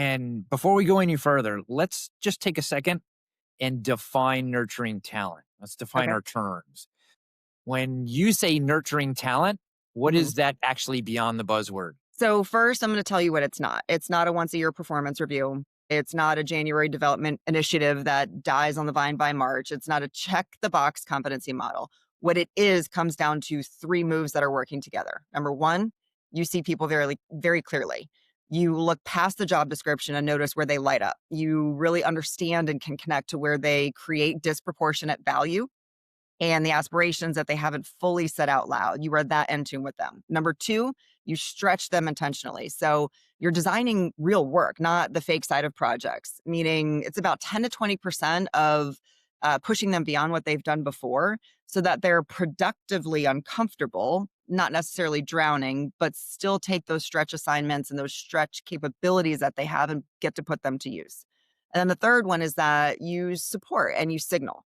And before we go any further, let's just take a second and define nurturing talent. Let's define Okay. our terms. When you say nurturing talent, what Mhm. is that actually beyond the buzzword? So first, I'm going to tell you what it's not. It's not a once a year performance review. It's not a January development initiative that dies on the vine by March. It's not a check the box competency model. What it is comes down to three moves that are working together. Number one, you see people very clearly. You look past the job description and notice where they light up. You really understand and can connect to where they create disproportionate value and the aspirations that they haven't fully said out loud. You are that in tune with them. Number two, you stretch them intentionally. So you're designing real work, not the fake side of projects, meaning it's about 10 to 20% of pushing them beyond what they've done before so that they're productively uncomfortable, not necessarily drowning, but still take those stretch assignments and those stretch capabilities that they have and get to put them to use. And then the third one is that you support and you signal.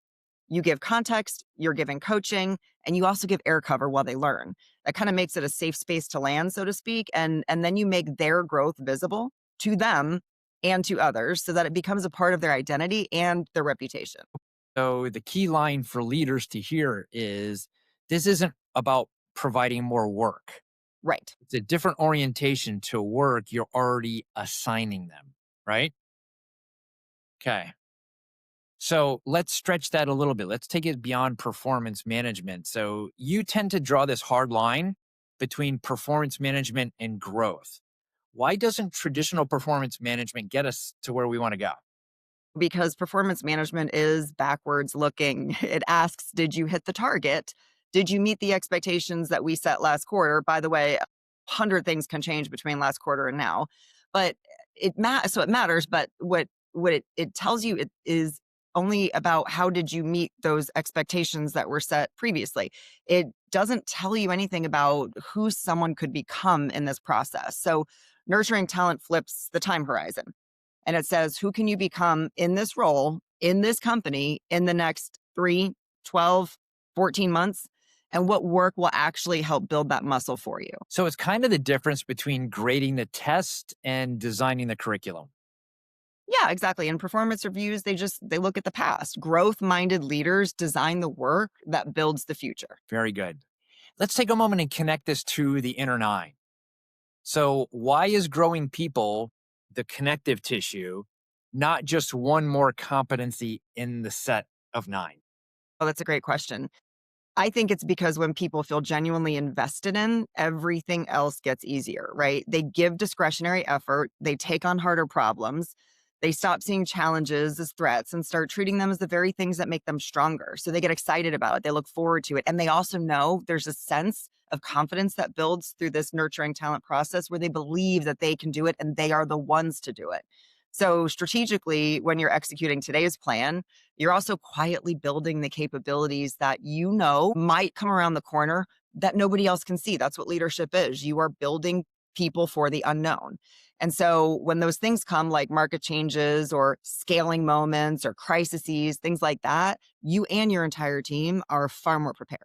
You give context, you're giving coaching, and you also give air cover while they learn. That kind of makes it a safe space to land, so to speak. And then you make their growth visible to them and to others so that it becomes a part of their identity and their reputation. So the key line for leaders to hear is this isn't about providing more work. Right. It's a different orientation to work you're already assigning them, right? Okay. So let's stretch that a little bit. Let's take it beyond performance management. So you tend to draw this hard line between performance management and growth. Why doesn't traditional performance management get us to where we want to go? Because performance management is backwards looking. It asks, did you hit the target? Did you meet the expectations that we set last quarter? By the way, 100 things can change between last quarter and now. But so it matters, but what it tells you it is only about how did you meet those expectations that were set previously. It doesn't tell you anything about who someone could become in this process. So nurturing talent flips the time horizon and it says, who can you become in this role, in this company, in the next 3, 12, 14 months? And what work will actually help build that muscle for you? So it's kind of the difference between grading the test and designing the curriculum. Yeah, exactly. In performance reviews, they look at the past. Growth-minded leaders design the work that builds the future. Very good. Let's take a moment and connect this to the inner nine. So, why is growing people the connective tissue, not just one more competency in the set of nine? Oh, that's a great question. I think it's because when people feel genuinely invested in, everything else gets easier, right? They give discretionary effort, they take on harder problems, they stop seeing challenges as threats and start treating them as the very things that make them stronger. So they get excited about it, they look forward to it. And they also know there's a sense of confidence that builds through this nurturing talent process where they believe that they can do it and they are the ones to do it. So strategically, when you're executing today's plan, you're also quietly building the capabilities that you know might come around the corner that nobody else can see. That's what leadership is. You are building people for the unknown. And so when those things come, like market changes or scaling moments or crises, things like that, you and your entire team are far more prepared.